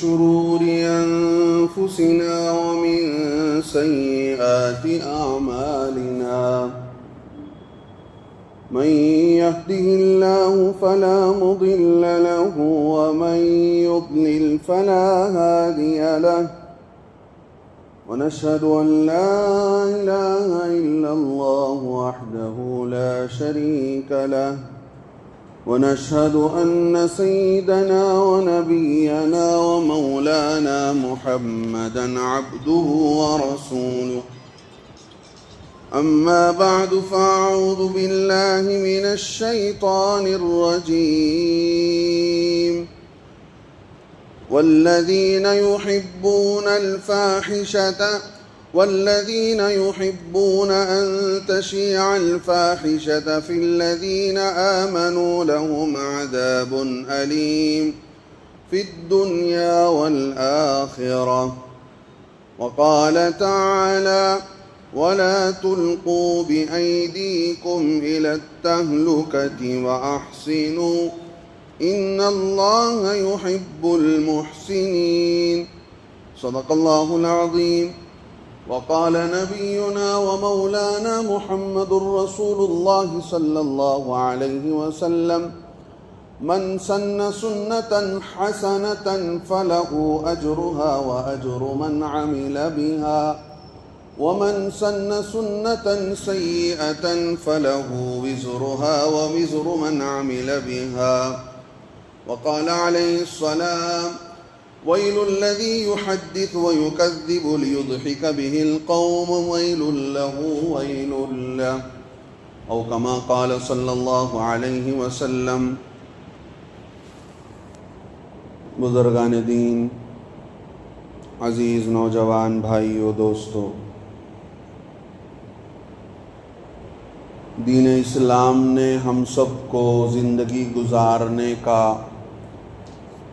شرور أنفسنا ومن سيئات أعمالنا من يهده الله فلا مضل له ومن يضلل فلا هادي له ونشهد أن لا إله إلا الله وحده لا شريك له ونشهد أن سيدنا ونبينا ومولانا محمدا عبده ورسوله أما بعد فأعوذ بالله من الشيطان الرجيم والذين يحبون أن تشيع الفاحشة في الذين آمنوا لهم عذاب أليم في الدنيا والآخرة وقال تعالى ولا تلقوا بأيديكم إلى التهلكة وأحسنوا إن الله يحب المحسنين صدق الله العظيم وقال نبينا ومولانا محمد رسول الله صلى الله عليه وسلم من سن سنة حسنة فله أجرها وأجر من عمل بها ومن سن سنة سيئة فله وزرها ووزر من عمل بها وقال عليه السلام ويل الذي يحدث ويكذب ليضحك به القوم ويل له أو كما قال صلى الله عليه وسلم. بزرگان دین، عزیز نوجوان بھائیو دوستو، دین اسلام نے ہم سب کو زندگی گزارنے کا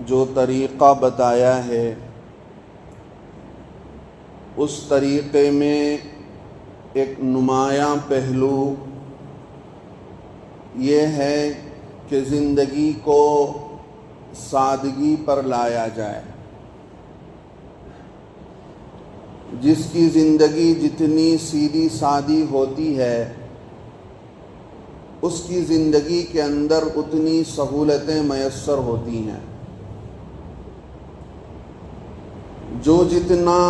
جو طریقہ بتایا ہے، اس طریقے میں ایک نمایاں پہلو یہ ہے کہ زندگی کو سادگی پر لایا جائے. جس کی زندگی جتنی سیدھی سادی ہوتی ہے، اس کی زندگی کے اندر اتنی سہولتیں میسر ہوتی ہیں. جو جتنا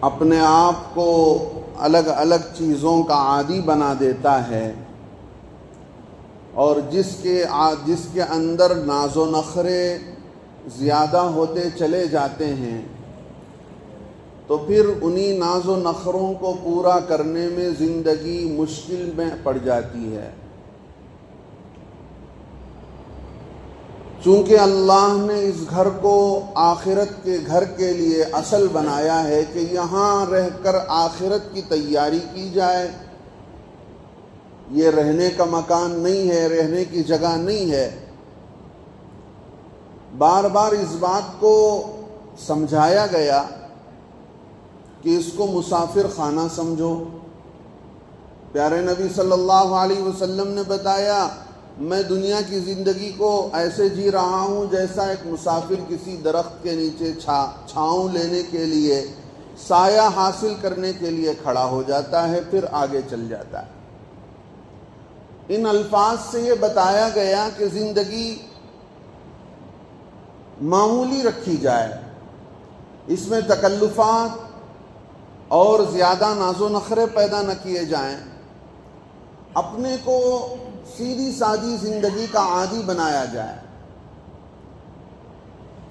اپنے آپ کو الگ الگ چیزوں کا عادی بنا دیتا ہے اور جس کے اندر ناز و نخرے زیادہ ہوتے چلے جاتے ہیں، تو پھر انہی ناز و نخروں کو پورا کرنے میں زندگی مشکل میں پڑ جاتی ہے. چونکہ اللہ نے اس گھر کو آخرت کے گھر کے لیے اصل بنایا ہے کہ یہاں رہ کر آخرت کی تیاری کی جائے. یہ رہنے کا مکان نہیں ہے، رہنے کی جگہ نہیں ہے. بار بار اس بات کو سمجھایا گیا کہ اس کو مسافر خانہ سمجھو. پیارے نبی صلی اللہ علیہ وسلم نے بتایا میں دنیا کی زندگی کو ایسے جی رہا ہوں جیسا ایک مسافر کسی درخت کے نیچے چھاؤں لینے کے لیے، سایہ حاصل کرنے کے لیے کھڑا ہو جاتا ہے، پھر آگے چل جاتا ہے. ان الفاظ سے یہ بتایا گیا کہ زندگی معمولی رکھی جائے، اس میں تکلفات اور زیادہ ناز و نخرے پیدا نہ کیے جائیں، اپنے کو سیدھی سادی زندگی کا عادی بنایا جائے.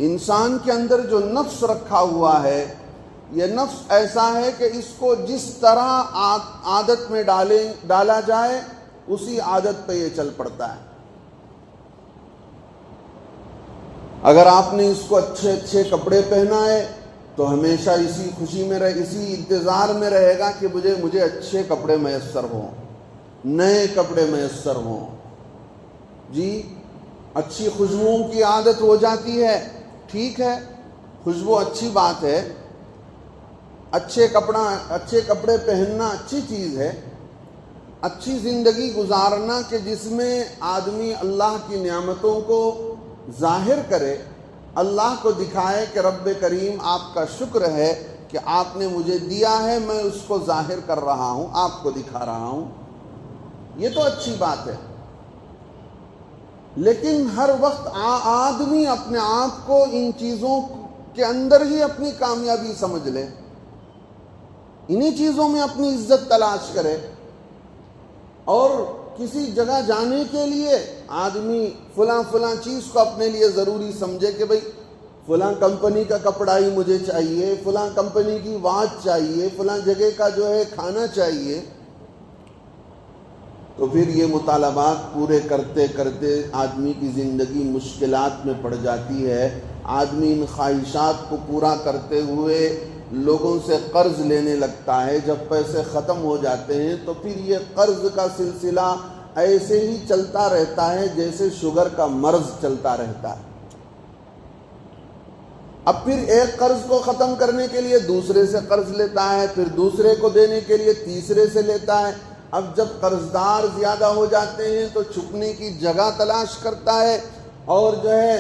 انسان کے اندر جو نفس رکھا ہوا ہے، یہ نفس ایسا ہے کہ اس کو جس طرح عادت میں ڈالا جائے اسی عادت پہ یہ چل پڑتا ہے. اگر آپ نے اس کو اچھے اچھے کپڑے پہنائے تو ہمیشہ اسی خوشی میں اسی انتظار میں رہے گا کہ مجھے اچھے کپڑے میسر ہوں، نئے کپڑے میسر ہوں. جی اچھی خوشبوؤں کی عادت ہو جاتی ہے، ٹھیک ہے، خوشبو اچھی بات ہے، اچھے کپڑے پہننا اچھی چیز ہے، اچھی زندگی گزارنا کہ جس میں آدمی اللہ کی نعمتوں کو ظاہر کرے، اللہ کو دکھائے کہ رب کریم آپ کا شکر ہے کہ آپ نے مجھے دیا ہے، میں اس کو ظاہر کر رہا ہوں، آپ کو دکھا رہا ہوں، یہ تو اچھی بات ہے۔ لیکن ہر وقت آدمی اپنے آپ کو ان چیزوں کے اندر ہی اپنی کامیابی سمجھ لے، انہی چیزوں میں اپنی عزت تلاش کرے، اور کسی جگہ جانے کے لیے آدمی فلاں چیز کو اپنے لیے ضروری سمجھے کہ بھئی فلاں کمپنی کا کپڑا ہی مجھے چاہیے، فلاں کمپنی کی واچ چاہیے، فلاں جگہ کا جو ہے کھانا چاہیے، تو پھر یہ مطالبات پورے کرتے کرتے آدمی کی زندگی مشکلات میں پڑ جاتی ہے۔ آدمی ان خواہشات کو پورا کرتے ہوئے لوگوں سے قرض لینے لگتا ہے، جب پیسے ختم ہو جاتے ہیں تو پھر یہ قرض کا سلسلہ ایسے ہی چلتا رہتا ہے جیسے شوگر کا مرض چلتا رہتا ہے۔ اب پھر ایک قرض کو ختم کرنے کے لیے دوسرے سے قرض لیتا ہے، پھر دوسرے کو دینے کے لیے تیسرے سے لیتا ہے۔ اب جب قرضدار زیادہ ہو جاتے ہیں تو چھپنے کی جگہ تلاش کرتا ہے، اور جو ہے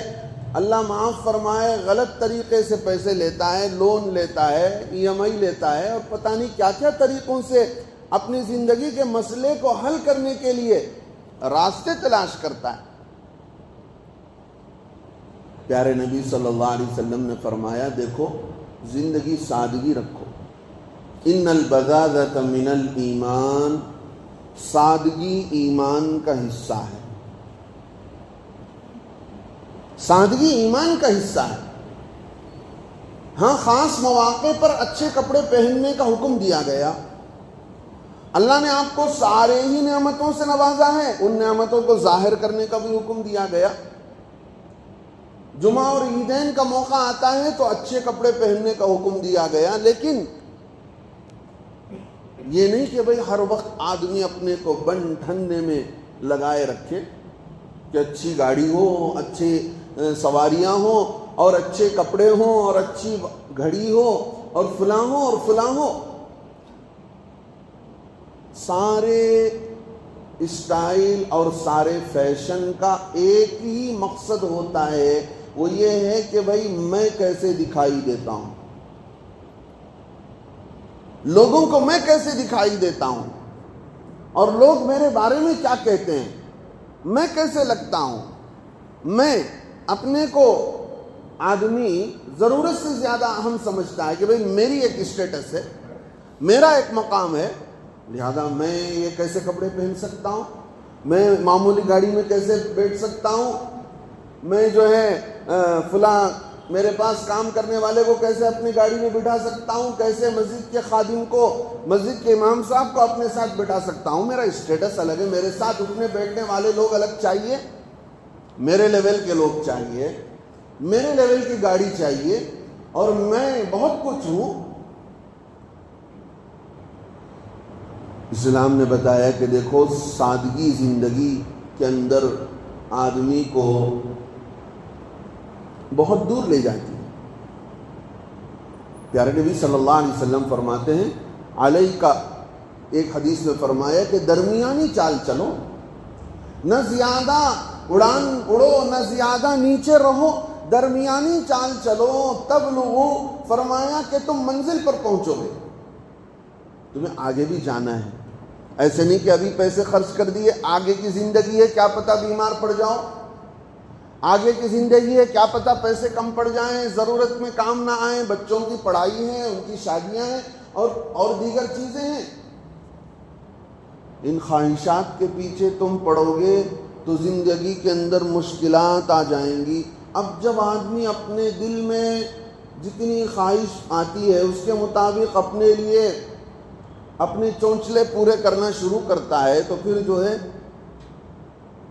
اللہ معاف فرمائے غلط طریقے سے پیسے لیتا ہے، لون لیتا ہے، EMI لیتا ہے، اور پتہ نہیں کیا کیا طریقوں سے اپنی زندگی کے مسئلے کو حل کرنے کے لیے راستے تلاش کرتا ہے۔ پیارے نبی صلی اللہ علیہ وسلم نے فرمایا، دیکھو زندگی سادگی رکھو، ان البذاذۃ من الایمان، سادگی ایمان کا حصہ ہے، سادگی ایمان کا حصہ ہے۔ ہاں، خاص مواقع پر اچھے کپڑے پہننے کا حکم دیا گیا۔ اللہ نے آپ کو سارے ہی نعمتوں سے نوازا ہے، ان نعمتوں کو ظاہر کرنے کا بھی حکم دیا گیا۔ جمعہ اور عیدین کا موقع آتا ہے تو اچھے کپڑے پہننے کا حکم دیا گیا، لیکن یہ نہیں کہ بھئی ہر وقت آدمی اپنے کو بن ٹھننے میں لگائے رکھے کہ اچھی گاڑی ہو، اچھی سواریاں ہوں، اور اچھے کپڑے ہوں، اور اچھی گھڑی ہو، اور فلاں ہو اور فلاں ہو۔ سارے اسٹائل اور سارے فیشن کا ایک ہی مقصد ہوتا ہے، وہ یہ ہے کہ بھئی میں کیسے دکھائی دیتا ہوں، لوگوں کو میں کیسے دکھائی دیتا ہوں، اور لوگ میرے بارے میں کیا کہتے ہیں، میں کیسے لگتا ہوں۔ میں اپنے کو آدمی ضرورت سے زیادہ اہم سمجھتا ہے کہ بھئی میری ایک اسٹیٹس ہے، میرا ایک مقام ہے، لہذا میں یہ کیسے کپڑے پہن سکتا ہوں، میں معمولی گاڑی میں کیسے بیٹھ سکتا ہوں، میں جو ہے فلاں میرے پاس کام کرنے والے کو کیسے اپنی گاڑی میں بٹھا سکتا ہوں، کیسے مسجد کے خادم کو، مسجد کے امام صاحب کو اپنے ساتھ بٹھا سکتا ہوں۔ میرا اسٹیٹس الگ ہے، میرے ساتھ اٹھنے بیٹھنے والے لوگ الگ چاہیے، میرے لیول کے لوگ چاہیے، میرے لیول کی گاڑی چاہیے، اور میں بہت کچھ ہوں۔ اسلام نے بتایا کہ دیکھو سادگی زندگی کے اندر آدمی کو بہت دور لے جاتی ہے۔ پیارے نبی صلی اللہ علیہ وسلم فرماتے ہیں، علیہ کا ایک حدیث میں فرمایا کہ درمیانی چال چلو، نہ زیادہ اڑان اڑو نہ زیادہ نیچے رہو، درمیانی چال چلو، تبلغو، فرمایا کہ تم منزل پر پہنچو گے، تمہیں آگے بھی جانا ہے۔ ایسے نہیں کہ ابھی پیسے خرچ کر دیے، آگے کی زندگی ہے، کیا پتہ بیمار پڑ جاؤ، آگے کی زندگی ہے، کیا پتہ پیسے کم پڑ جائیں، ضرورت میں کام نہ آئیں، بچوں کی پڑھائی ہے، ان کی شادیاں ہیں، اور دیگر چیزیں ہیں۔ ان خواہشات کے پیچھے تم پڑو گے تو زندگی کے اندر مشکلات آ جائیں گی۔ اب جب آدمی اپنے دل میں جتنی خواہش آتی ہے اس کے مطابق اپنے لیے اپنے چونچلے پورے کرنا شروع کرتا ہے، تو پھر جو ہے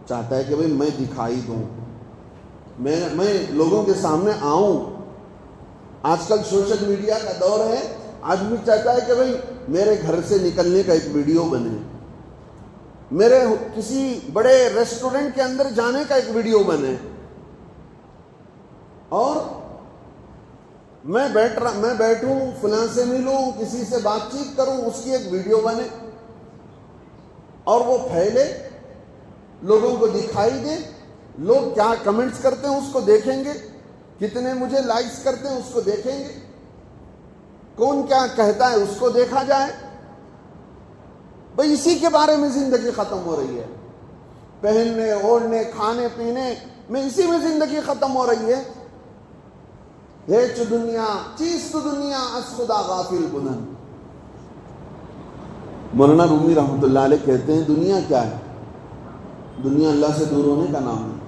چاہتا ہے کہ بھئی میں دکھائی دوں، میں لوگوں کے سامنے آؤں۔ آج کل سوشل میڈیا کا دور ہے، آدمی چاہتا ہے کہ بھئی میرے گھر سے نکلنے کا ایک ویڈیو بنے، میرے کسی بڑے ریسٹورنٹ کے اندر جانے کا ایک ویڈیو بنے، اور میں بیٹھوں، فلاں سے ملوں، کسی سے بات چیت کروں، اس کی ایک ویڈیو بنے اور وہ پھیلے، لوگوں کو دکھائی دے، لوگ کیا کمنٹس کرتے ہیں اس کو دیکھیں گے، کتنے مجھے لائکس کرتے ہیں اس کو دیکھیں گے، کون کیا کہتا ہے اس کو دیکھا جائے. بھئی اسی کے بارے میں زندگی ختم ہو رہی ہے. پہننے اوڑھنے کھانے پینے میں اسی میں زندگی ختم ہو رہی ہے. ہیچ دنیا چیست دنیا از خدا غافل بنن. مولانا رومی رحمۃ اللہ علیہ کہتے ہیں دنیا کیا ہے؟ دنیا اللہ سے دور ہونے کا نام ہے.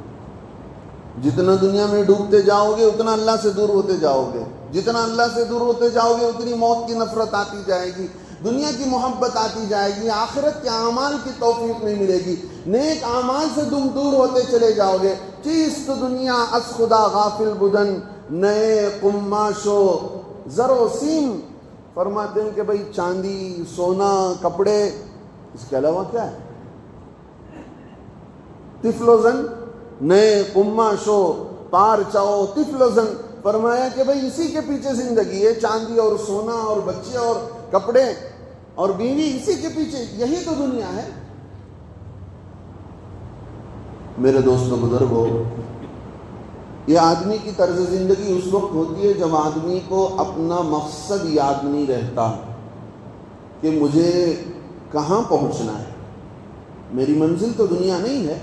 جتنا دنیا میں ڈوبتے جاؤ گے اتنا اللہ سے دور ہوتے جاؤ گے. جتنا اللہ سے دور ہوتے جاؤ گے اتنی موت کی نفرت آتی جائے گی، دنیا کی محبت آتی جائے گی، آخرت کے اعمال کی توفیق نہیں ملے گی، نیک اعمال سے تم دور ہوتے چلے جاؤ گے. چیست دنیا از خدا غافل بدن، نئے قماش و زر و سیم. فرماتے ہیں کہ بھئی چاندی سونا کپڑے، اس کے علاوہ کیا ہے؟ طفل و زن، نئے قماش و پار چاؤ طفل و زن. فرمایا کہ بھئی اسی کے پیچھے زندگی ہے، چاندی اور سونا اور بچے اور کپڑے اور بیوی، اسی کے پیچھے، یہی تو دنیا ہے. میرے دوستوں بزرگوں، یہ آدمی کی طرز زندگی اس وقت ہوتی ہے جب آدمی کو اپنا مقصد یاد نہیں رہتا کہ مجھے کہاں پہنچنا ہے. میری منزل تو دنیا نہیں ہے.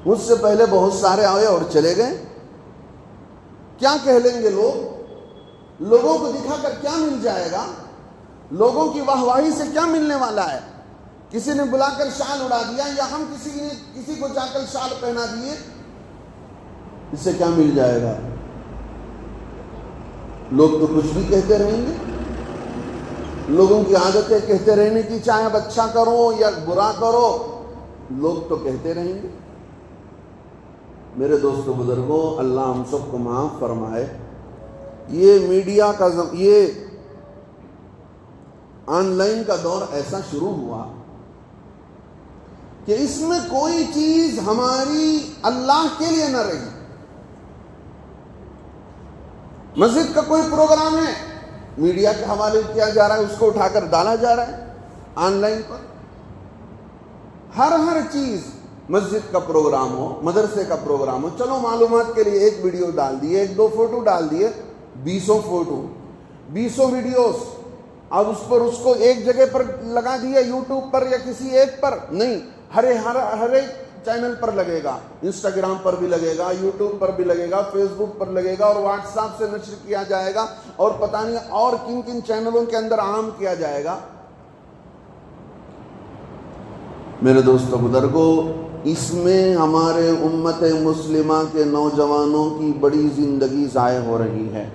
مجھ سے پہلے بہت سارے آئے اور چلے گئے. کیا کہہ لیں گے لوگ؟ لوگوں کو دکھا کر کیا مل جائے گا؟ لوگوں کی واہ واہی سے کیا ملنے والا ہے؟ کسی نے بلا کر شال اڑا دیا یا ہم کسی کو جا کر شال پہنا دیے، اس سے کیا مل جائے گا؟ لوگ تو کچھ بھی کہتے رہیں گے. لوگوں کی عادت ہے کہتے رہنے کی، چاہے اب اچھا کرو یا برا کرو، لوگ تو کہتے رہیں گے. میرے دوستو بزرگوں، اللہ ہم سب کو معاف فرمائے. یہ میڈیا کا یہ آن لائن کا دور ایسا شروع ہوا کہ اس میں کوئی چیز ہماری اللہ کے لیے نہ رہی. مسجد کا کوئی پروگرام ہے، میڈیا کے حوالے کیا جا رہا ہے، اس کو اٹھا کر ڈالا جا رہا ہے آن لائن پر. ہر چیز، مسجد کا پروگرام ہو، مدرسے کا پروگرام ہو، چلو معلومات کے لیے ایک ویڈیو ڈال دیے، ایک دو فوٹو ڈال دیے، 20 فوٹو 20 ویڈیوز. اب اس کو ایک جگہ پر لگا دیا، یوٹیوب پر یا کسی ایک پر نہیں، ہر ایک چینل پر لگے گا. انسٹاگرام پر بھی لگے گا، یوٹیوب پر بھی لگے گا، فیس بک پر لگے گا، اور واٹس ایپ سے نشر کیا جائے گا، اور پتہ نہیں اور کن کن چینلوں کے اندر عام کیا جائے گا. میرے دوستو بزرگوں، اس میں ہمارے امت مسلمہ کے نوجوانوں کی بڑی زندگی ضائع ہو رہی ہے.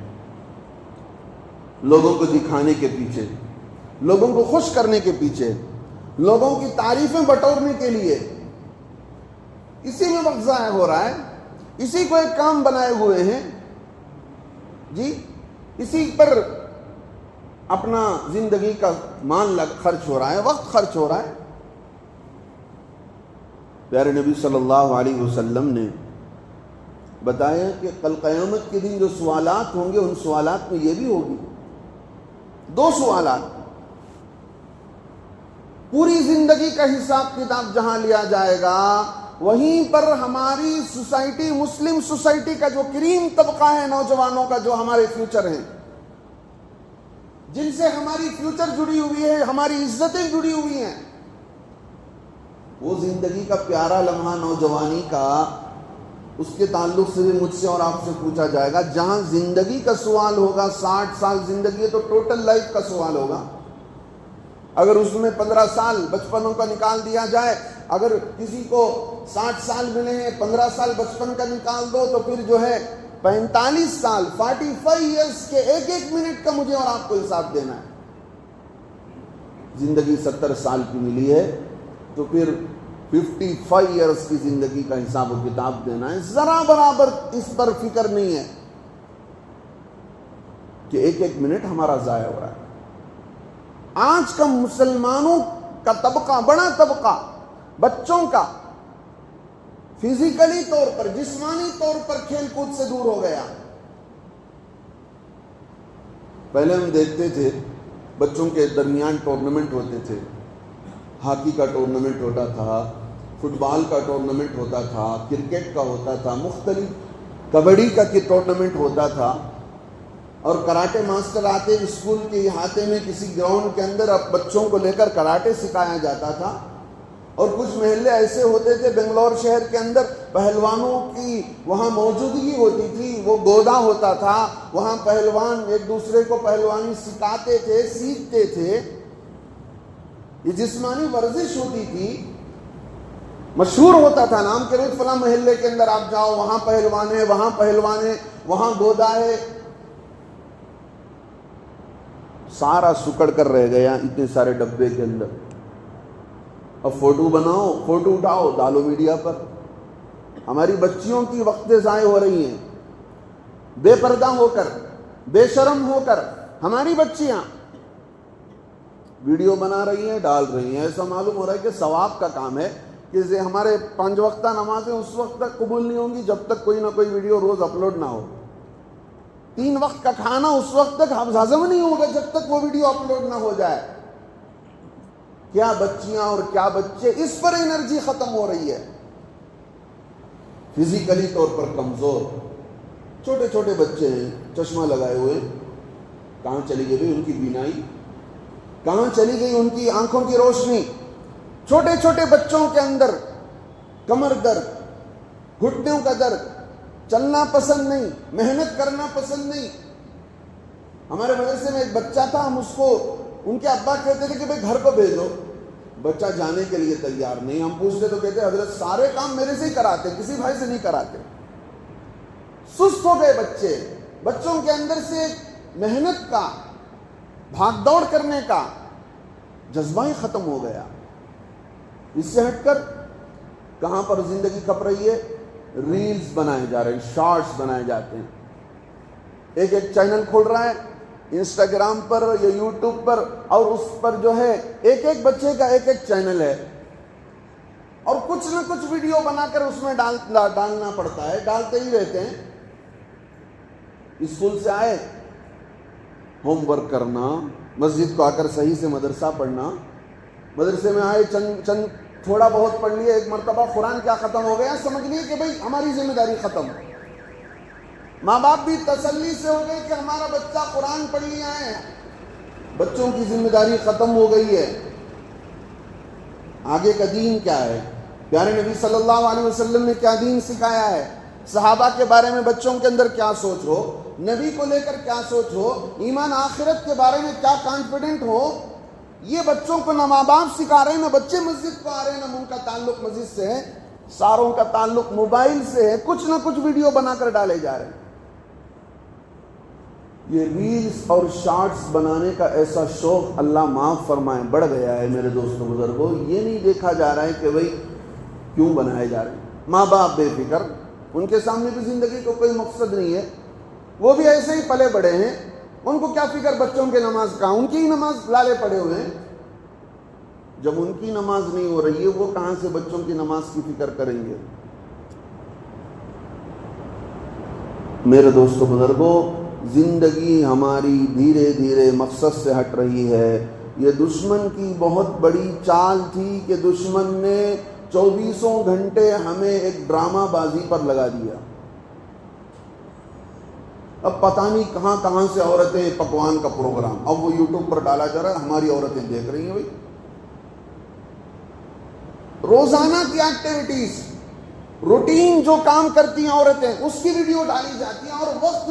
لوگوں کو دکھانے کے پیچھے، لوگوں کو خوش کرنے کے پیچھے، لوگوں کی تعریفیں بٹورنے کے لیے، اسی میں وقت ضائع ہو رہا ہے. اسی کو ایک کام بنائے ہوئے ہیں جی، اسی پر اپنا زندگی کا مال خرچ ہو رہا ہے، وقت خرچ ہو رہا ہے. پیارے نبی صلی اللہ علیہ وسلم نے بتایا کہ کل قیامت کے دن جو سوالات ہوں گے، ان سوالات میں یہ بھی ہوگی 2 سوالات. پوری زندگی کا حساب کتاب جہاں لیا جائے گا، وہیں پر ہماری سوسائٹی، مسلم سوسائٹی کا جو کریم طبقہ ہے نوجوانوں کا، جو ہمارے فیوچر ہیں، جن سے ہماری فیوچر جڑی ہوئی ہے، ہماری عزتیں جڑی ہوئی ہیں، وہ زندگی کا پیارا لمحہ نوجوانی کا، اس کے تعلق سے بھی مجھ سے اور آپ سے پوچھا جائے گا. جہاں زندگی کا سوال ہوگا، 60 سال زندگی ہے تو ٹوٹل لائف کا سوال ہوگا. اگر اس میں 15 سال بچپنوں کا نکال دیا جائے، اگر کسی کو 60 سال ملے ہیں، 15 سال بچپن کا نکال دو، تو پھر جو ہے 45 سال 45 ایئرس کے ایک منٹ کا مجھے اور آپ کو حساب دینا ہے. زندگی 70 سال کی ملی ہے تو پھر 55 ایئرس کی زندگی کا حساب و کتاب دینا ہے. ذرا برابر اس پر فکر نہیں ہے کہ ایک منٹ ہمارا ضائع ہو رہا ہے. آج کا مسلمانوں کا طبقہ، بڑا طبقہ بچوں کا، فزیکلی طور پر، جسمانی طور پر کھیل کود سے دور ہو گیا. پہلے ہم دیکھتے تھے بچوں کے درمیان ٹورنامنٹ ہوتے تھے، ہاکی کا ٹورنامنٹ ہوتا تھا، فٹ بال کا ٹورنامنٹ ہوتا تھا، کرکٹ کا ہوتا تھا، مختلف کبڈی کا ٹورنامنٹ ہوتا تھا، اور کراٹے ماسٹر آتے اسکول کے احاطے میں کسی گراؤنڈ کے اندر اب بچوں کو لے کر کراٹے سکھایا جاتا تھا. اور کچھ محلے ایسے ہوتے تھے بنگلور شہر کے اندر پہلوانوں کی وہاں موجودگی ہوتی تھی، وہ گودا ہوتا تھا، وہاں پہلوان ایک دوسرے کو پہلوانی سکھاتے تھے، سیکھتے تھے. یہ جسمانی ورزش ہوتی تھی، مشہور ہوتا تھا نام کے روز فلاں محلے کے اندر آپ جاؤ وہاں پہلوان ہے، وہاں پہلوان ہے، وہاں گودا ہے. سارا سکڑ کر رہ گیا اتنے سارے ڈبے کے اندر. اب فوٹو بناؤ، فوٹو اٹھاؤ، ڈالو میڈیا پر. ہماری بچیوں کی وقتیں ضائع ہو رہی ہیں، بے پردہ ہو کر، بے شرم ہو کر ہماری بچیاں ویڈیو بنا رہی ہیں، ڈال رہی ہیں. ایسا معلوم ہو رہا ہے کہ ثواب کا کام ہے کہ ہمارے 5 وقتہ نمازیں اس وقت تک قبول نہیں ہوں گی جب تک کوئی نہ کوئی ویڈیو روز اپلوڈ نہ ہو. 3 وقت کا کھانا اس وقت تک ہضم نہیں ہوگا جب تک وہ ویڈیو اپلوڈ نہ ہو جائے. کیا بچیاں اور کیا بچے، اس پر انرجی ختم ہو رہی ہے. فزیکلی طور پر کمزور چھوٹے چھوٹے بچے ہیں، چشمہ لگائے ہوئے. کہاں چلی گئی ان کی بینائی؟ کہاں چلی گئی ان کی آنکھوں کی روشنی؟ چھوٹے چھوٹے بچوں کے اندر کمر درد، گھٹنوں کا درد، چلنا پسند نہیں، محنت کرنا پسند نہیں. ہمارے مدرسے میں ایک بچہ تھا، ہم اس کو ان کے ابا کہتے تھے کہ بھائی گھر کو بھیجو. بچہ جانے کے لیے تیار نہیں. ہم پوچھتے تو کہتے حضرت سارے کام میرے سے ہی کراتے، کسی بھائی سے نہیں کراتے. سست ہو گئے بچے. بچوں کے اندر سے محنت کا، بھاگ دوڑ کرنے کا جذبہ ہی ختم ہو گیا. اس سے ہٹ کر کہاں پر زندگی کھپ رہی ہے؟ ریلز بنائے جا رہے ہیں، شارٹس بنائے جاتے ہیں. ایک ایک چینل کھول رہا ہے انسٹاگرام پر یا یوٹیوب پر، اور اس پر جو ہے ایک ایک بچے کا ایک ایک چینل ہے، اور کچھ نہ کچھ ویڈیو بنا کر اس میں ڈالنا پڑتا ہے. ڈالتے ہی رہتے ہیں. اسکول سے آئے ہوم ورک کرنا، مسجد کو آ کر صحیح سے مدرسہ پڑھنا. مدرسے میں آئے چند تھوڑا بہت پڑھ لیے، ایک مرتبہ قرآن کیا ختم ہو گیا، سمجھ لیے کہ بھئی ہماری ذمہ داری ختم. ماں باپ بھی تسلی سے ہو گئے کہ ہمارا بچہ قرآن پڑھ لیا ہے، بچوں کی ذمہ داری ختم ہو گئی ہے. آگے کا دین کیا ہے؟ پیارے نبی صلی اللہ علیہ وسلم نے کیا دین سکھایا ہے؟ صحابہ کے بارے میں بچوں کے اندر کیا سوچ ہو، نبی کو لے کر کیا سوچ ہو، ایمان آخرت کے بارے میں کیا کانفیڈنٹ ہو، یہ بچوں کو نہ ماں باپ سکھا رہے ہیں، نہ بچے مسجد کو آ رہے ہیں، نہ ان کا تعلق مسجد سے ہے. ساروں کا تعلق موبائل سے ہے. کچھ نہ کچھ ویڈیو بنا کر ڈالے جا رہے ہیں. یہ ریلز اور شارٹس بنانے کا ایسا شوق اللہ معاف فرمائے بڑھ گیا ہے میرے دوستوں بزرگوں. یہ نہیں دیکھا جا رہا ہے کہ بھئی کیوں بنائے جا رہے ہیں. ماں باپ بے فکر، ان کے سامنے بھی زندگی کو کوئی مقصد نہیں ہے. وہ بھی ایسے ہی پلے بڑے ہیں، ان کو کیا فکر بچوں کے نماز کا، ان کی ہی نماز لالے پڑے ہوئے ہیں. جب ان کی نماز نہیں ہو رہی ہے وہ کہاں سے بچوں کی نماز کی فکر کریں گے؟ میرے دوستوں بزرگوں، زندگی ہماری دھیرے دھیرے مقصد سے ہٹ رہی ہے. یہ دشمن کی بہت بڑی چال تھی کہ دشمن نے 24 گھنٹے ہمیں ایک ڈرامہ بازی پر لگا دیا. اب پتہ نہیں کہاں کہاں سے عورتیں پکوان کا پروگرام، اب وہ یوٹیوب پر ڈالا جا رہا ہے، ہماری عورتیں دیکھ رہی ہیں. بھائی روزانہ کی ایکٹیویٹیز، روٹین جو کام کرتی ہیں عورتیں، اس کی ویڈیو ڈالی جاتی ہیں، اور وقت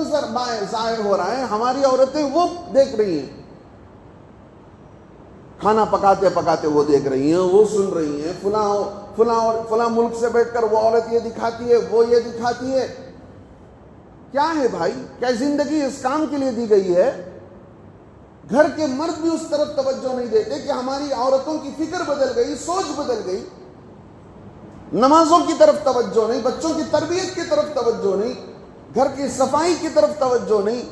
ضائع ہو رہا ہے. ہماری عورتیں وہ دیکھ رہی ہیں، کھانا پکاتے پکاتے وہ دیکھ رہی ہیں، وہ سن رہی ہیں. فلاں ملک سے بیٹھ کر وہ عورت یہ دکھاتی ہے، وہ یہ دکھاتی ہے. کیا ہے بھائی؟ کیا زندگی اس کام کے لیے دی گئی ہے؟ گھر کے مرد بھی اس طرف توجہ نہیں دیتے کہ ہماری عورتوں کی فکر بدل گئی، سوچ بدل گئی. نمازوں کی طرف توجہ نہیں، بچوں کی تربیت کی طرف توجہ نہیں، گھر کی صفائی کی طرف توجہ نہیں.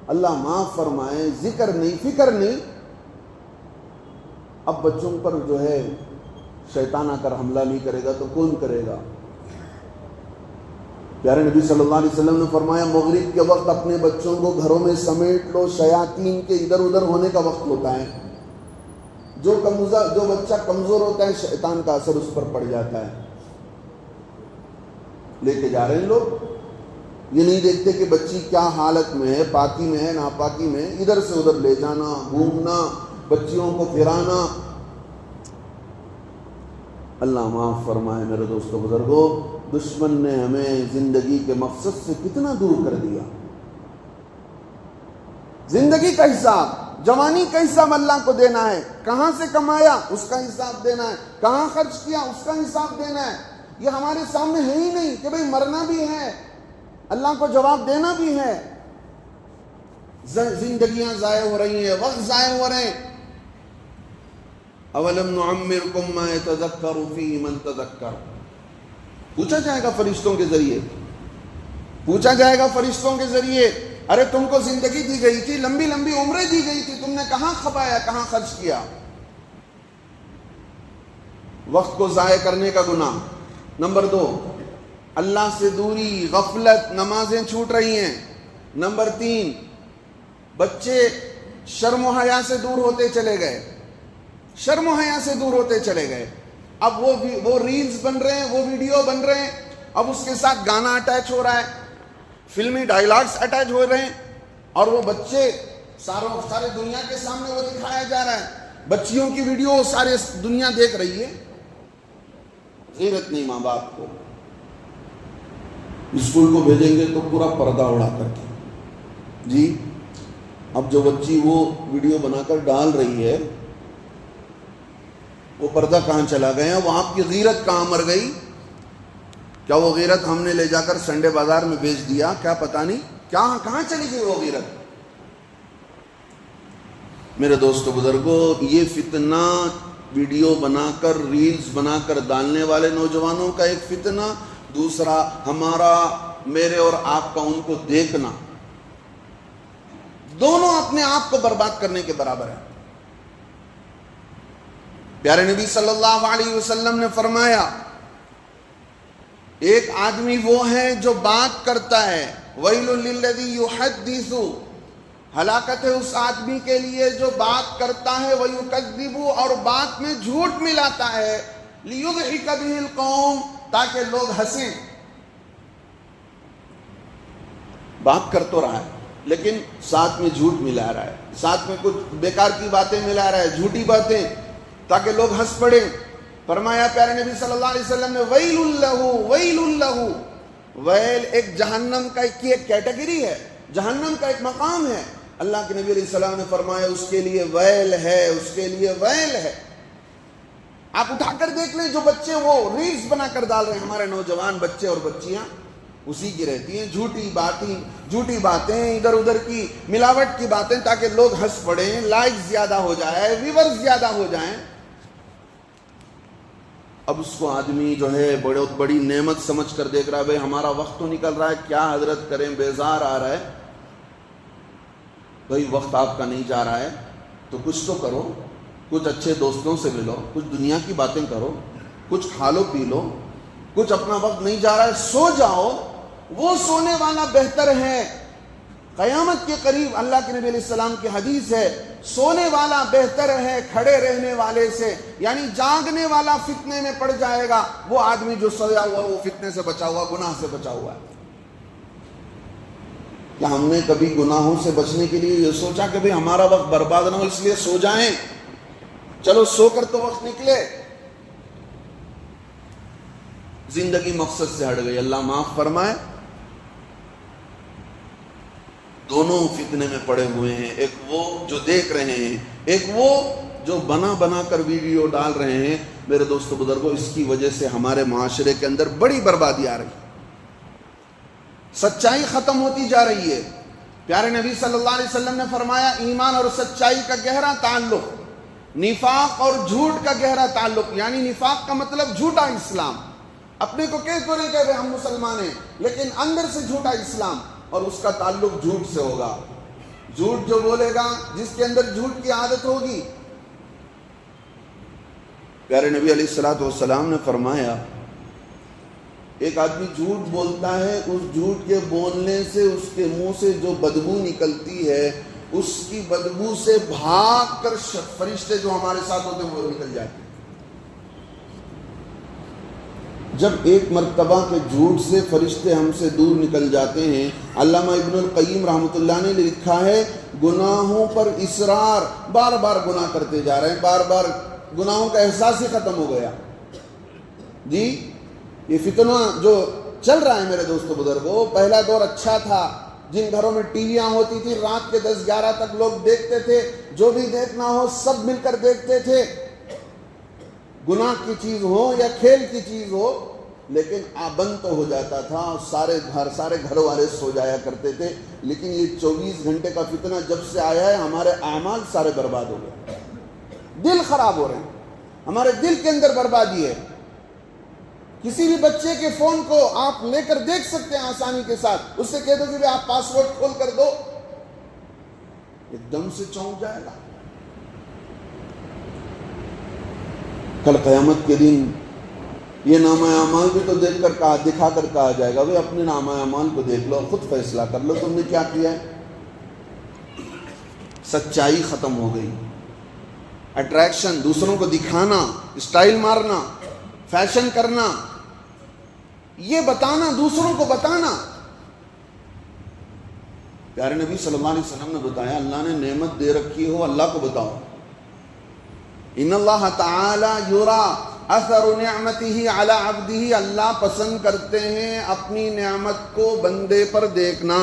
اللہ معاف فرمائے، ذکر نہیں، فکر نہیں. اب بچوں پر جو ہے شیطان آ کر حملہ نہیں کرے گا تو کون کرے گا؟ پیارے نبی صلی اللہ علیہ وسلم نے فرمایا مغرب کے وقت اپنے بچوں کو گھروں میں سمیٹ لو، شیاطین کے ادھر ادھر ہونے کا وقت ہوتا ہے. جو بچہ کمزور ہوتا ہے شیطان کا اثر اس پر پڑ جاتا ہے. لے کے جا رہے ہیں لوگ, یہ نہیں دیکھتے کہ بچی کیا حالت میں ہے, پاکی میں ہے ناپاکی میں, ادھر سے ادھر لے جانا, گھومنا, بچیوں کو پھرانا. اللہ معاف فرمائے میرے دوستو بزرگوں, دشمن نے ہمیں زندگی کے مقصد سے کتنا دور کر دیا. زندگی کا حساب, جوانی کا حساب اللہ کو دینا ہے. کہاں سے کمایا اس کا حساب دینا ہے, کہاں خرچ کیا اس کا حساب دینا ہے. یہ ہمارے سامنے ہے ہی نہیں کہ بھئی مرنا بھی ہے, اللہ کو جواب دینا بھی ہے. زندگیاں ضائع ہو رہی ہیں, وقت ضائع ہو رہے ہیں. اولم نعمرکم ما یتذکر فیہ من تذکر, پوچھا جائے گا فرشتوں کے ذریعے, پوچھا جائے گا فرشتوں کے ذریعے, ارے تم کو زندگی دی گئی تھی, لمبی لمبی عمریں دی گئی تھی, تم نے کہاں کھپایا, کہاں خرچ کیا. وقت کو ضائع کرنے کا گناہ. نمبر 2, اللہ سے دوری, غفلت, نمازیں چھوٹ رہی ہیں. نمبر 3, بچے شرم و حیا سے دور ہوتے چلے گئے, شرم و حیا سے دور ہوتے چلے گئے. اب وہ ریلز بن رہے ہیں, وہ ویڈیو بن رہے ہیں, اب اس کے ساتھ گانا اٹیچ ہو رہا ہے, فلمی ڈائلاگز اٹیچ ہو رہے ہیں, اور وہ بچے سارے دنیا کے سامنے وہ دکھایا جا رہا ہے. بچیوں کی ویڈیو سارے دنیا دیکھ رہی ہے. غیرت نہیں ماں باپ کو. اسکول کو بھیجیں گے تو پورا پردہ اڑا کر کے, جی اب جو بچی وہ ویڈیو بنا کر ڈال رہی ہے, وہ پردہ کہاں چلا گیا, وہ آپ کی غیرت کہاں مر گئی. کیا وہ غیرت ہم نے لے جا کر سنڈے بازار میں بیچ دیا, کیا پتہ نہیں کہاں چلی گئی وہ غیرت. میرے دوستو بزرگوں, یہ فتنہ ویڈیو بنا کر, ریلز بنا کر ڈالنے والے نوجوانوں کا ایک فتنہ, دوسرا ہمارا, میرے اور آپ کا ان کو دیکھنا, دونوں اپنے آپ کو برباد کرنے کے برابر ہے. پیارے نبی صلی اللہ علیہ وسلم نے فرمایا, ایک آدمی وہ ہے جو بات کرتا ہے, وَيْلٌ لِلَّذِي يُحَدِّثُ, ہلاکت ہے اس آدمی کے لیے جو بات کرتا ہے, وَيُكَذِّبُ, اور بات میں جھوٹ ملاتا ہے, لِيُضْحِكَ بِهِ الْقَوْمُ, تاکہ لوگ ہنسیں. بات کر تو رہا ہے لیکن ساتھ میں جھوٹ ملا رہا ہے, ساتھ میں کچھ بیکار کی باتیں ملا رہا ہے, جھوٹی باتیں, تاکہ لوگ ہنس پڑیں. فرمایا پیارے نبی صلی اللہ علیہ وسلم نے, وَيْلٌ لَهُ وَيْلٌ لَهُ, ویل ایک جہنم کا ایک کیٹیگری ہے, جہنم کا ایک مقام ہے. اللہ کے نبی علیہ السلام نے فرمایا اس کے لیے ویل ہے, اس کے لیے ویل ہے. آپ اٹھا کر دیکھ لیں, جو بچے وہ ریلز بنا کر ڈال رہے ہیں, ہمارے نوجوان بچے اور بچیاں اسی کی رہتی ہیں, جھوٹی باتیں, ادھر ادھر کی ملاوٹ کی باتیں, تاکہ لوگ ہنس پڑیں, لائک زیادہ ہو جائے, ویورز زیادہ ہو جائیں. اب اس کو آدمی جو ہے بڑی نعمت سمجھ کر دیکھ رہا ہے, بھئی ہمارا وقت تو نکل رہا ہے, کیا حضرت کریں, بیزار آ رہا ہے. بھئی وقت آپ کا نہیں جا رہا ہے تو کچھ تو کرو, کچھ اچھے دوستوں سے ملو, کچھ دنیا کی باتیں کرو, کچھ کھا لو پی لو, کچھ اپنا وقت نہیں جا رہا ہے, سو جاؤ, وہ سونے والا بہتر ہے. قیامت کے قریب اللہ کے نبی علیہ السلام کی حدیث ہے, سونے والا بہتر ہے کھڑے رہنے والے سے. یعنی جاگنے والا فتنے میں پڑ جائے گا, وہ آدمی جو سویا ہوا وہ فتنے سے بچا ہوا, گناہ سے بچا ہوا ہے. کیا ہم نے کبھی گناہوں سے بچنے کے لیے یہ سوچا کہ بھئی ہمارا وقت برباد نہ ہو اس لیے سو جائیں؟ چلو سو کر تو وقت نکلے. زندگی مقصد سے ہٹ گئی, اللہ معاف فرمائے. دونوں فتنے میں پڑے ہوئے ہیں, ایک وہ جو دیکھ رہے ہیں, ایک وہ جو بنا کر ویڈیو ڈال رہے ہیں. میرے دوستو بزرگوں, اس کی وجہ سے ہمارے معاشرے کے اندر بڑی بربادی آ رہی ہے, سچائی ختم ہوتی جا رہی ہے. پیارے نبی صلی اللہ علیہ وسلم نے فرمایا, ایمان اور سچائی کا گہرا تعلق, نفاق اور جھوٹ کا گہرا تعلق. یعنی نفاق کا مطلب جھوٹا اسلام, اپنے کو کہہ تو نہیں کہ ہم مسلمان ہیں, لیکن اندر سے جھوٹا اسلام, اور اس کا تعلق جھوٹ سے ہوگا. جھوٹ جو بولے گا, جس کے اندر جھوٹ کی عادت ہوگی. پیارے نبی علیہ الصلوۃ والسلام نے فرمایا, ایک آدمی جھوٹ بولتا ہے, اس جھوٹ کے بولنے سے اس کے منہ سے جو بدبو نکلتی ہے اس کی بدبو سے بھاگ کر فرشتے جو ہمارے ساتھ ہوتے ہیں وہ نکل جاتے ہیں۔ جب ایک مرتبہ کے جھوٹ سے فرشتے ہم سے دور نکل جاتے ہیں، علامہ ابن القیم رحمۃ اللہ نے لکھا ہے گناہوں پر اصرار، بار بار گناہ کرتے جا رہے ہیں، بار بار گناہوں کا احساس ہی ختم ہو گیا۔ جی یہ فتنہ جو چل رہا ہے میرے دوستو بزرگوں، پہلا دور اچھا تھا، جن گھروں میں ٹی ویاں ہوتی تھی رات کے 10-11 تک لوگ دیکھتے تھے، جو بھی دیکھنا ہو سب مل کر دیکھتے تھے، گناہ کی چیز ہو یا کھیل کی چیز ہو، لیکن بند تو ہو جاتا تھا اور سارے گھر والے سو جایا کرتے تھے۔ لیکن یہ 24 گھنٹے کا فتنہ جب سے آیا ہے ہمارے اعمال سارے برباد ہو گئے، دل خراب ہو رہے ہیں، ہمارے دل کے اندر بربادی ہے۔ کسی بھی بچے کے فون کو آپ لے کر دیکھ سکتے ہیں آسانی کے ساتھ، اس سے کہہ دو کہ آپ پاسورڈ کھول کر دو، ایک دم سے چونک جائے گا۔ کل قیامت کے دن یہ نامہ اعمال بھی تو دیکھ کر دکھا کر کہا جائے گا بھئی اپنے نامہ اعمال کو دیکھ لو، خود فیصلہ کر لو تم نے کیا کیا ہے۔ سچائی ختم ہو گئی، اٹریکشن، دوسروں کو دکھانا، اسٹائل مارنا، فیشن کرنا، یہ بتانا، دوسروں کو بتانا۔ پیارے نبی صلی اللہ علیہ وسلم نے بتایا اللہ نے نعمت دے رکھی ہو اللہ کو بتاؤ۔ ان اللہ تعالی یرا اثر نعمتہ علی عبدہ، اللہ پسند کرتے ہیں اپنی نعمت کو بندے پر دیکھنا۔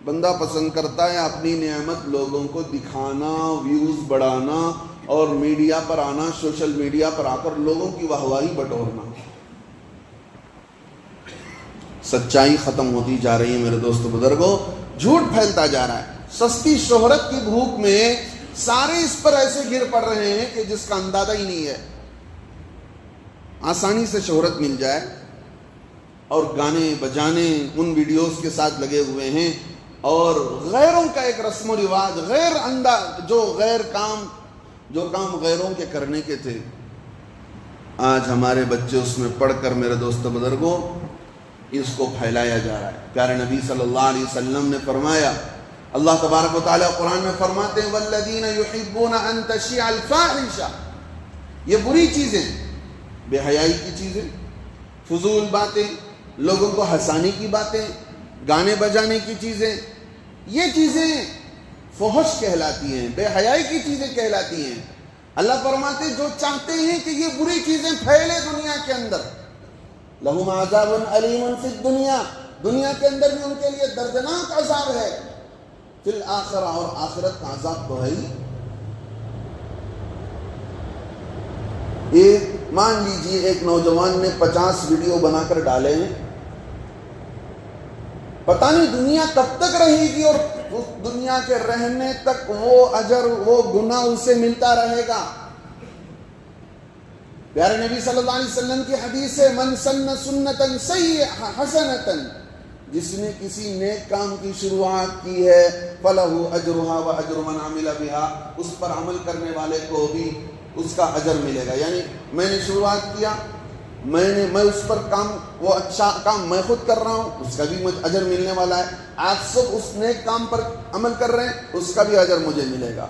بندہ پسند کرتا ہے اپنی نعمت لوگوں کو دکھانا، ویوز بڑھانا اور میڈیا پر آنا، سوشل میڈیا پر آ کر لوگوں کی واہواہی بٹورنا۔ سچائی ختم ہوتی جا رہی ہے میرے دوستو بزرگوں، جھوٹ پھیلتا جا رہا ہے۔ سستی شہرت کی بھوک میں سارے اس پر ایسے گر پڑ رہے ہیں کہ جس کا اندازہ ہی نہیں ہے۔ آسانی سے شہرت مل جائے اور گانے بجانے ان ویڈیوز کے ساتھ لگے ہوئے ہیں، اور غیروں کا ایک رسم و رواج، جو کام غیروں کے کرنے کے تھے، آج ہمارے بچے اس میں پڑھ کر میرے دوستو بزرگوں اس کو پھیلایا جا رہا ہے۔ پیارے نبی صلی اللہ علیہ وسلم نے فرمایا، اللہ تبارک و تعالیٰ قرآن میں فرماتے ہیں والذین یحبون ان تشیع الفاحشہ، یہ بری چیزیں، بے حیائی کی چیزیں، فضول باتیں، لوگوں کو ہنسانے کی باتیں، گانے بجانے کی چیزیں، یہ چیزیں فحش کہلاتی ہیں، بے حیائی کی چیزیں کہلاتی ہیں۔ اللہ فرماتے ہیں جو چاہتے ہیں کہ یہ بری چیزیں پھیلے دنیا کے اندر، لہم عذاب علیم فی الدنیا، دنیا کے اندر بھی ان کے لیے دردناک عذاب ہے، فی الآخرہ، اور آخرت کا عذاب تو ہے ہی۔ مان لیجیے ایک نوجوان نے 50 ویڈیو بنا کر ڈالے ہیں، پتہ نہیں دنیا کب تک رہے گی، اور اس دنیا کے رہنے تک وہ اجر، وہ گناہ اسے ملتا رہے گا۔ پیارے نبی صلی اللہ علیہ وسلم کی حدیث ہے من سن سنتا سیئۃ حسنۃ، جس نے کسی نیک کام کی شروعات کی ہے فلہ اجرھا واجر من عمل بها، اس پر عمل کرنے والے کو بھی اس کا اجر ملے گا۔ یعنی میں نے شروعات کیا، میں اس پر کام، وہ اچھا کام میں خود کر رہا ہوں، اس کا بھی مجھے اجر ملنے والا ہے۔ آپ سب اس نیک کام پر عمل کر رہے ہیں، اس کا بھی اجر مجھے ملے گا۔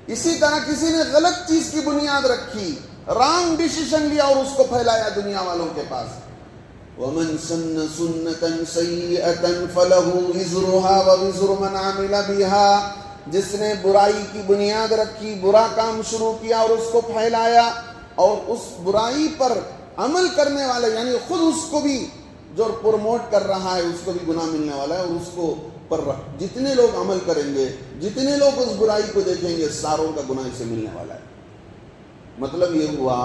اسی طرح کسی نے غلط چیز کی بنیاد رکھی، رانگ ڈیسیشن لیا اور اس کو پھیلایا دنیا والوں کے پاس، وَمَن سَنَّ سُنَّةً سَيِّئَةً فَلَهُ وِزْرُهَا وَوِزْرُ مَنْ عَمِلَ بِهَا، جس نے برائی کی بنیاد رکھی، برا کام شروع کیا اور اس کو پھیلایا، اور اس برائی پر عمل کرنے والے، یعنی خود اس کو بھی جو پروموٹ کر رہا ہے اس کو بھی گناہ ملنے والا ہے، اور اس کو پر جتنے لوگ عمل کریں گے، جتنے لوگ اس برائی کو دیکھیں گے، ساروں کا گناہ اسے ملنے والا ہے۔ مطلب یہ ہوا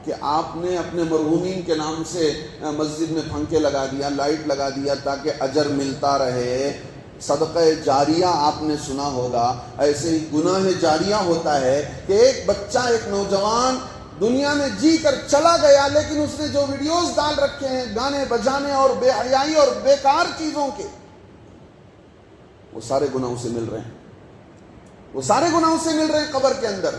کہ آپ نے اپنے مرحومین کے نام سے مسجد میں پنکھے لگا دیا، لائٹ لگا دیا تاکہ اجر ملتا رہے۔ صدقہ جاریہ آپ نے سنا ہوگا، ایسے ہی گناہ جاریہ ہوتا ہے کہ ایک بچہ، ایک نوجوان دنیا میں جی کر چلا گیا، لیکن اس نے جو ویڈیوز ڈال رکھے ہیں گانے بجانے اور بے حیائی اور بیکار چیزوں کے، وہ سارے گناہوں سے مل رہے ہیں، وہ سارے گناہوں سے مل رہے ہیں قبر کے اندر۔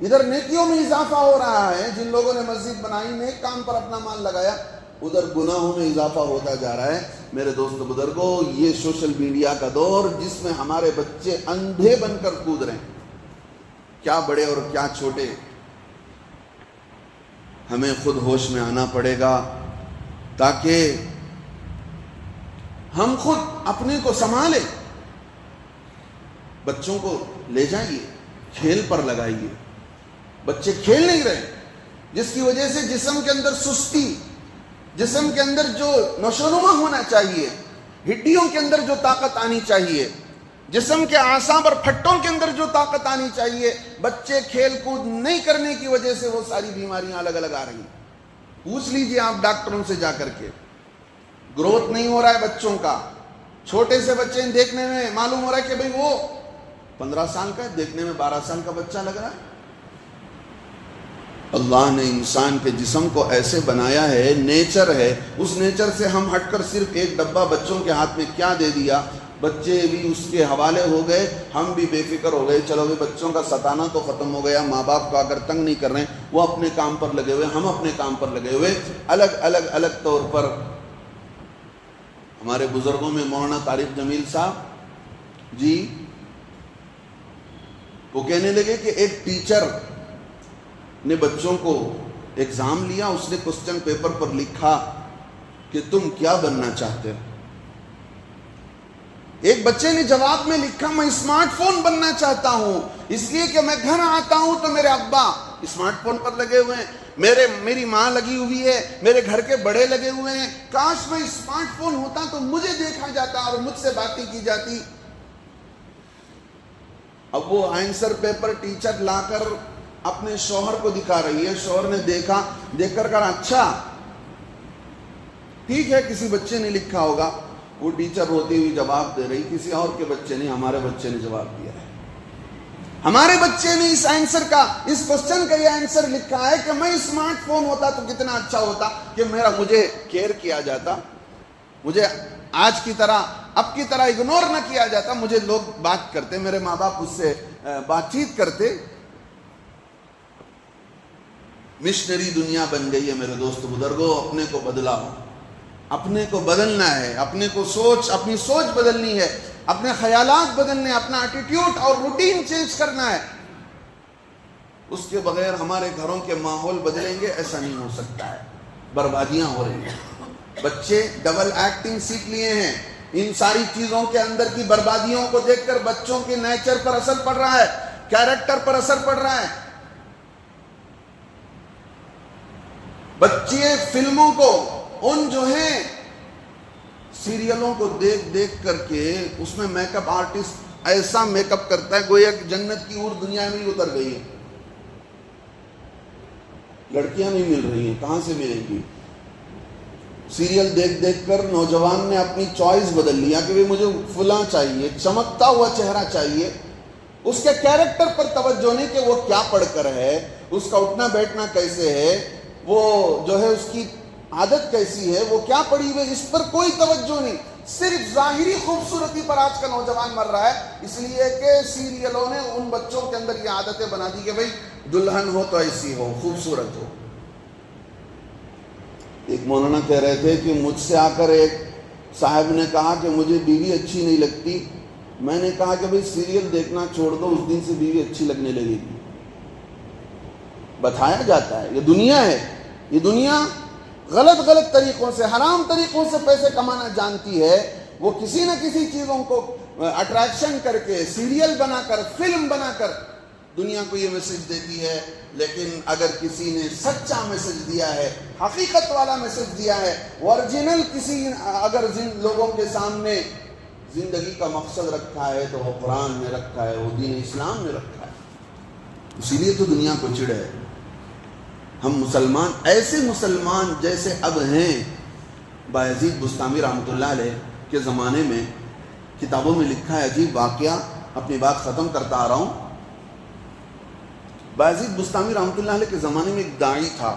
ادھر نیکیوں میں اضافہ ہو رہا ہے، جن لوگوں نے مسجد بنائی، نیک کام پر اپنا مال لگایا، ادھر گناہوں میں اضافہ ہوتا جا رہا ہے۔ میرے دوست بزرگوں، یہ سوشل میڈیا کا دور جس میں ہمارے بچے اندھے بن کر کود رہے ہیں، کیا بڑے اور کیا چھوٹے، ہمیں خود ہوش میں آنا پڑے گا تاکہ ہم خود اپنے کو سنبھالیں۔ بچوں کو لے جائیے، کھیل پر لگائیے، بچے کھیل نہیں رہے، جس کی وجہ سے جسم کے اندر سستی، جسم کے اندر جو نشوونما ہونا چاہیے، ہڈیوں کے اندر جو طاقت آنی چاہیے، جسم کے اعصاب اور پھٹوں کے اندر جو طاقت آنی چاہیے، بچے کھیل کود نہیں کرنے کی وجہ سے وہ ساری بیماریاں الگ الگ آ رہی ہیں۔ پوچھ لیجئے آپ ڈاکٹروں سے جا کر کے، گروتھ نہیں ہو رہا ہے بچوں کا، چھوٹے سے بچے دیکھنے میں معلوم ہو رہا ہے کہ بھئی وہ 15 سال کا ہے، دیکھنے میں 12 سال کا بچہ لگ رہا ہے۔ اللہ نے انسان کے جسم کو ایسے بنایا ہے، نیچر ہے، اس نیچر سے ہم ہٹ کر صرف ایک ڈبہ بچوں کے ہاتھ میں کیا دے دیا، بچے بھی اس کے حوالے ہو گئے، ہم بھی بے فکر ہو گئے، چلو بھی بچوں کا ستانا تو ختم ہو گیا، ماں باپ کو اگر تنگ نہیں کر رہے ہیں، وہ اپنے کام پر لگے ہوئے، ہم اپنے کام پر لگے ہوئے، الگ طور پر۔ ہمارے بزرگوں میں مولانا طارق جمیل صاحب جی وہ کہنے لگے کہ ایک ٹیچر نے بچوں کو ایگزام لیا، اس نے کوسچن پیپر پر لکھا کہ تم کیا بننا چاہتے ہو؟ ایک بچے نے جواب میں لکھا میں اسمارٹ فون بننا چاہتا ہوں، اس لیے کہ میں گھر آتا ہوں تو میرے ابا اسمارٹ فون پر لگے ہوئے ہیں، میری ماں لگی ہوئی ہے، میرے گھر کے بڑے لگے ہوئے ہیں، کاش میں اسمارٹ فون ہوتا تو مجھے دیکھا جاتا اور مجھ سے باتیں کی جاتی۔ اب وہ آنسر پیپر ٹیچر لا کر اپنے شوہر کو دکھا رہی ہے، شوہر نے دیکھا، دیکھ کر کہا اچھا ٹھیک ہے کسی بچے نے لکھا ہوگا۔ وہ ٹیچر روتی ہوئی جواب دے رہی، کسی اور کے بچے نے، ہمارے بچے نے جواب دیا ہے، ہمارے بچے نے اس آنسر کا، اس کوسچن کا یہ آنسر لکھا ہے کہ میں اسمارٹ فون ہوتا تو کتنا اچھا ہوتا کہ مجھے کیئر کیا جاتا، مجھے آج کی طرح اب کی طرح اگنور نہ کیا جاتا، مجھے لوگ بات کرتے، میرے ماں باپ اس سے بات چیت کرتے۔ مشنری دنیا بن گئی ہے میرے دوست بزرگوں، اپنے کو بدلا ہو، اپنے کو بدلنا ہے، اپنی سوچ بدلنی ہے، اپنے خیالات بدلنے، اپنا ایٹیٹیوڈ اور روٹین چینج کرنا ہے۔ اس کے بغیر ہمارے گھروں کے ماحول بدلیں گے ایسا نہیں ہو سکتا ہے، بربادیاں ہو رہی ہیں۔ بچے ڈبل ایکٹنگ سیکھ لیے ہیں، ان ساری چیزوں کے اندر کی بربادیوں کو دیکھ کر بچوں کے نیچر پر اثر پڑ رہا ہے، کیریکٹر پر اثر پڑ رہا ہے۔ بچے فلموں کو، ان جو ہیں سیریلوں کو دیکھ کر کے اس میں میک اپ آرٹسٹ ایسا میک اپ کرتا ہے گویا کہ جنت کی اور دنیا میں ہی اتر گئی ہے۔ لڑکیاں نہیں مل رہی ہیں، کہاں سے ملیں گی؟ سیریل دیکھ کر نوجوان نے اپنی چوائس بدل لیا کہ مجھے فلاں چاہیے، چمکتا ہوا چہرہ چاہیے، اس کے کیریکٹر پر توجہ نہیں کہ وہ کیا پڑھ کر ہے، اس کا اٹھنا بیٹھنا کیسے ہے، وہ جو ہے اس کی عادت کیسی ہے، وہ کیا پڑھی ہوئی، اس پر کوئی توجہ نہیں، صرف ظاہری خوبصورتی پر آج کا نوجوان مر رہا ہے، اس لیے کہ سیریلوں نے ان بچوں کے اندر یہ عادتیں بنا دی کہ بھئی دلہن ہو تو ایسی ہو، خوبصورت ہو۔ ایک مولانا کہہ رہے تھے کہ مجھ سے آ کر ایک صاحب نے کہا کہ مجھے بیوی اچھی نہیں لگتی، میں نے کہا کہ بھئی سیریل دیکھنا چھوڑ دو، اس دن سے بیوی اچھی لگنے لگے گی۔ بتایا جاتا ہے یہ دنیا ہے، یہ دنیا غلط طریقوں سے، حرام طریقوں سے پیسے کمانا جانتی ہے، وہ کسی نہ کسی چیزوں کو اٹریکشن کر کے سیریل بنا کر، فلم بنا کر دنیا کو یہ میسج دیتی ہے۔ لیکن اگر کسی نے سچا میسج دیا ہے، حقیقت والا میسج دیا ہے، اوریجنل کسی اگر لوگوں کے سامنے زندگی کا مقصد رکھا ہے تو وہ قرآن میں رکھا ہے، وہ دین اسلام میں رکھا ہے، اسی لیے تو دنیا کو چڑ ہے۔ ہم مسلمان ایسے مسلمان جیسے اب ہیں، بایزید بستامی رحمۃ اللہ علیہ کے زمانے میں کتابوں میں لکھا ہے، عجیب واقعہ، اپنی بات ختم کرتا آ رہا ہوں۔ بایزید بستامی رحمۃ اللہ علیہ کے زمانے میں ایک داعی تھا،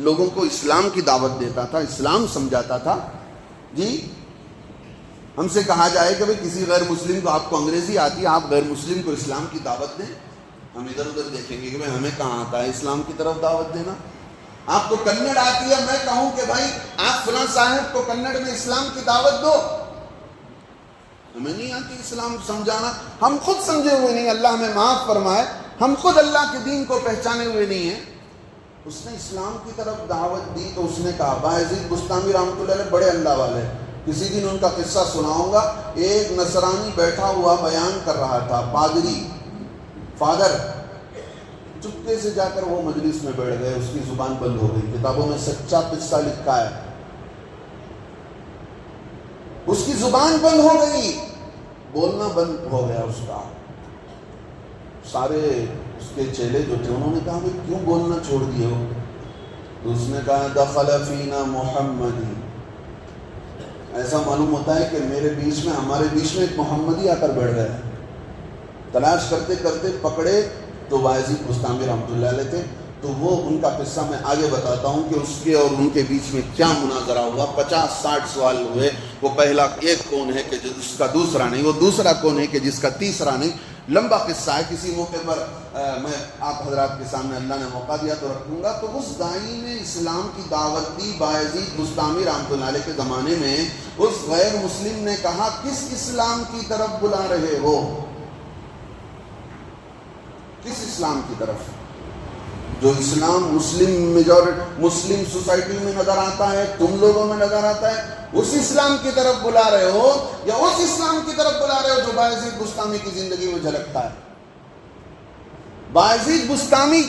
لوگوں کو اسلام کی دعوت دیتا تھا، اسلام سمجھاتا تھا۔ جی ہم سے کہا جائے کہ بھئی کسی غیر مسلم کو، آپ کو انگریزی آتی ہے، آپ غیر مسلم کو اسلام کی دعوت دیں، ہم ادھر ادھر دیکھیں گے کہ بھئی ہمیں کہاں آتا ہے اسلام کی طرف دعوت دینا۔ آپ کو کنڑ آتی ہے، میں کہوں کہ بھائی آپ فلاں صاحب کو کنڑ میں اسلام کی دعوت دو، ہمیں نہیں آتی اسلام سمجھانا، ہم خود سمجھے ہوئے نہیں، اللہ ہمیں معاف فرمائے، ہم خود اللہ کے دین کو پہچانے ہوئے نہیں ہیں۔ اس نے اسلام کی طرف دعوت دی تو اس نے کہا، بایزید بستامی رحمۃ اللہ علیہ بڑے اللہ والے، کسی دن ان کا قصہ سناؤں گا۔ ایک نصرانی بیٹھا ہوا بیان کر رہا تھا، پادری فادر، چپکے سے جا کر وہ مجلس میں بیٹھ گئے، اس کی زبان بند ہو گئی، کتابوں میں سچا قصہ لکھا ہے، اس کی زبان بند ہو گئی، بولنا بند ہو گیا اس کا۔ سارے اس کے چیلے جو تھے انہوں نے کہا کہ کیوں بولنا چھوڑ دیے ہو؟ تو اس نے کہا دخل فینا محمدی، ایسا معلوم ہوتا ہے کہ میرے بیچ میں، ہمارے بیچ میں ایک محمدی آ کر بیٹھ گیا۔ تلاش کرتے کرتے پکڑے تو بایزید بستامی رحمۃ اللہ علیہ تھے، تو وہ ان کا قصہ میں آگے بتاتا ہوں کہ اس کے اور ان کے بیچ میں کیا مناظرہ ہوا۔ 50-60 سوال ہوئے، وہ پہلا ایک کون ہے کہ جس کا دوسرا نہیں، وہ دوسرا کون ہے کہ جس کا تیسرا نہیں۔ لمبا قصہ ہے، کسی موقع پر میں آپ حضرات کے سامنے اللہ نے موقع دیا تو رکھوں گا۔ تو اس داعی نے اسلام کی دعوت دی بایزید بستامی رحمۃ اللہ علیہ کے زمانے میں۔ اس غیر مسلم نے کہا کس اسلام کی طرف بلا رہے ہو؟ کس اسلام کی طرف؟ جو اسلام مسلم سوسائٹی میں نظر آتا ہے، تم لوگوں میں نظر آتا ہے، اس اسلام کی طرف بلا رہے ہو یا اس اسلام کی طرف بلا رہے ہو جو بایزید بستامی کی زندگی میں جھلکتا ہے؟ بایزید بستامی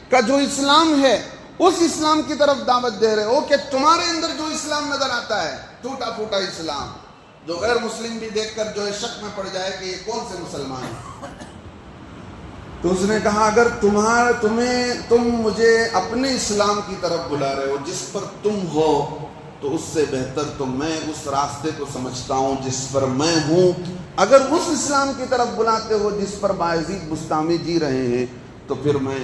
کا جو اسلام ہے اس اسلام کی طرف دعوت دے رہے ہو کہ تمہارے اندر جو اسلام نظر آتا ہے ٹوٹا پھوٹا اسلام، جو غیر مسلم بھی دیکھ کر جو شک میں پڑ جائے کہ یہ کون سے مسلمان ہیں؟ تو اس نے کہا اگر تم مجھے اپنے اسلام کی طرف بلا رہے ہو جس پر تم ہو، تو اس سے بہتر تو میں اس راستے کو سمجھتا ہوں جس پر میں ہوں۔ اگر اس اسلام کی طرف بلاتے ہو جس پر بایزید بستامی جی رہے ہیں، تو پھر میں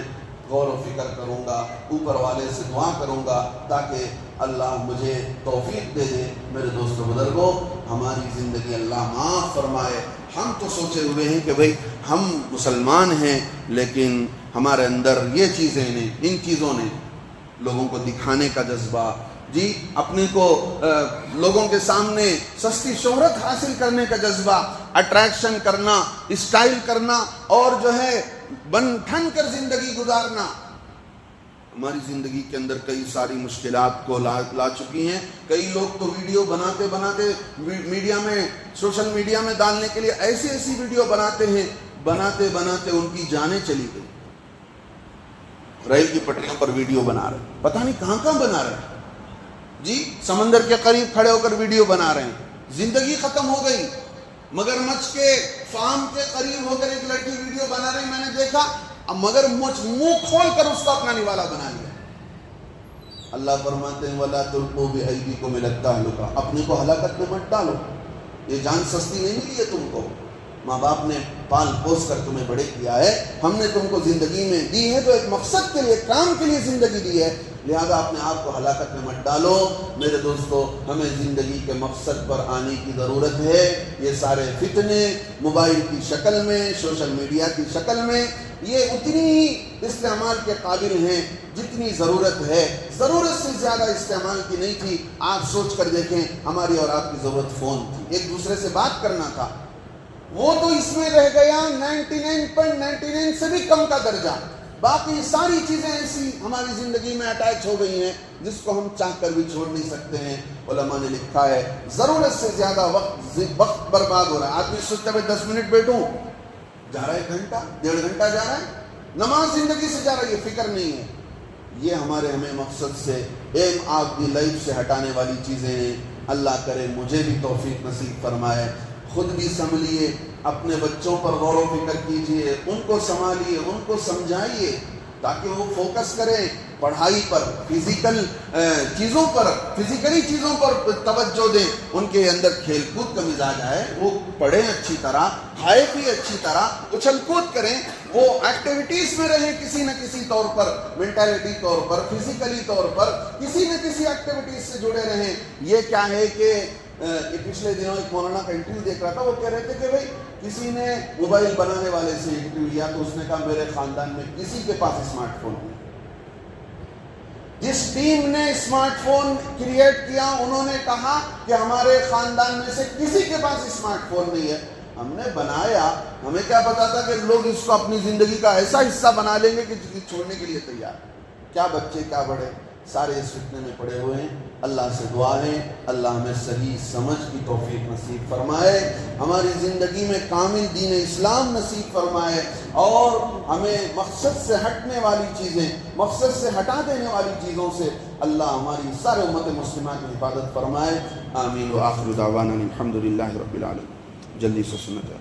غور و فکر کروں گا، اوپر والے سے دعا کروں گا تاکہ اللہ مجھے توفیق دے دے۔ میرے دوستو بزرگوں، ہماری زندگی اللہ معاف فرمائے۔ ہم تو سوچے ہوئے ہیں کہ بھئی ہم مسلمان ہیں، لیکن ہمارے اندر یہ چیزیں نے، ان چیزوں نے لوگوں کو دکھانے کا جذبہ، جی اپنے کو لوگوں کے سامنے سستی شہرت حاصل کرنے کا جذبہ، اٹریکشن کرنا، اسٹائل کرنا، اور جو ہے بن ٹھن کر زندگی گزارنا، ہماری زندگی کے اندر کئی ساری مشکلات کو لا چکی ہیں۔ کئی لوگ تو ویڈیو بناتے بناتے میڈیا میں، سوشل میڈیا میں ڈالنے کے لیے ایسی ویڈیو بناتے ہیں، بناتے بناتے ان کی جانیں چلی گئی۔ ریل کی پٹریوں پر ویڈیو بنا رہے ہیں، پتہ نہیں کہاں بنا رہے ہیں، جی سمندر کے قریب کھڑے ہو کر ویڈیو بنا رہے ہیں، زندگی ختم ہو گئی۔ مگرمچھ کے فارم کے قریب ہو کر ایک لڑکی ویڈیو بنا رہی، میں نے دیکھا مگرمچھ منہ کھول کر اس کو اپنا نوالا بنا لیا۔ اللہ فرماتے ہیں وَلَا تُلْقُوا بِأَيْدِيكُمْ إِلَى التَّهْلُكَةِ، اپنے کو ہلاکت میں مت ڈالو، یہ جان سستی نہیں ملی ہے تم کو، ماں باپ نے پال پوس کر تمہیں بڑے کیا ہے، ہم نے تم کو زندگی میں دی ہے تو ایک مقصد کے لیے، کام کے لیے زندگی دی ہے، لہذا اپنے آپ کو ہلاکت میں مت ڈالو۔ میرے دوستو، ہمیں زندگی کے مقصد پر آنے کی ضرورت ہے۔ یہ سارے فتنے موبائل کی شکل میں، سوشل میڈیا کی شکل میں، یہ اتنی ہی استعمال کے قابل ہیں جتنی ضرورت ہے، ضرورت سے زیادہ استعمال کی نہیں تھی۔ آپ سوچ کر دیکھیں، ہماری اور آپ کی ضرورت فون تھی، ایک دوسرے سے بات کرنا تھا، وہ تو اس میں رہ گیا 99.99 سے بھی کم کا درجہ۔ باقی ساری چیزیں ایسی ہماری زندگی میں اٹیچ ہو گئی ہیں جس کو ہم چاہ کر بھی چھوڑ نہیں سکتے ہیں۔ علماء نے لکھا ہے ضرورت سے زیادہ وقت برباد ہو رہا ہے۔ آدمی سوچتا ہے 10 منٹ بیٹھوں، جا رہا ہے 1 گھنٹہ 1.5 گھنٹہ جا رہا ہے، نماز زندگی سے جا رہی ہے، فکر نہیں ہے۔ یہ ہمیں مقصد سے، ایم آف دی لائف سے ہٹانے والی چیزیں ہیں۔ اللہ کرے مجھے بھی توفیق نصیب فرمائے۔ خود بھی سنبھلیے، اپنے بچوں پر غور و فکر کیجئے، ان کو سنبھالیے، ان کو سمجھائیے تاکہ وہ فوکس کریں پڑھائی پر، فزیکلی چیزوں پر توجہ دیں، ان کے اندر کھیل کود کا مزاج آئے، وہ پڑھیں اچھی طرح، کھائے پیے اچھی طرح، اچھل کود کریں، وہ ایکٹیویٹیز میں رہیں کسی نہ کسی طور پر، مینٹالٹی طور پر، فزیکلی طور پر کسی نہ کسی ایکٹیویٹیز سے جڑے رہیں۔ یہ کیا ہے کہ یہ پچھلے دنوں ایک مولانا کا انٹرویو دیکھ رہا تھا، وہ کہہ رہے تھے کہ بھائی کسی نے موبائل بنانے والے سے انٹرویو لیا تو اس نے کہا میرے خاندان میں کسی کے پاس اسمارٹ فون نہیں۔ جس ٹیم نے اسمارٹ فون کریٹ کیا انہوں نے کہا کہ ہمارے خاندان میں سے کسی کے پاس اسمارٹ فون نہیں ہے. ہم نے بنایا, ہمیں کیا پتا تھا کہ لوگ اس کو اپنی زندگی کا ایسا حصہ بنا لیں گے کہ چھوڑنے کے لیے تیار. کیا بچے کیا بڑے سارے اس فتنے میں پڑے ہوئے ہیں. اللہ سے دعا ہے اللہ ہمیں صحیح سمجھ کی توفیق نصیب فرمائے, ہماری زندگی میں کامل دین اسلام نصیب فرمائے, اور ہمیں مقصد سے ہٹنے والی چیزیں, مقصد سے ہٹا دینے والی چیزوں سے اللہ ہماری سارے امت مسلمہ کی حفاظت فرمائے. آمین. وآخر دعوانا الحمدللہ رب العالمین. جلدی سے سنت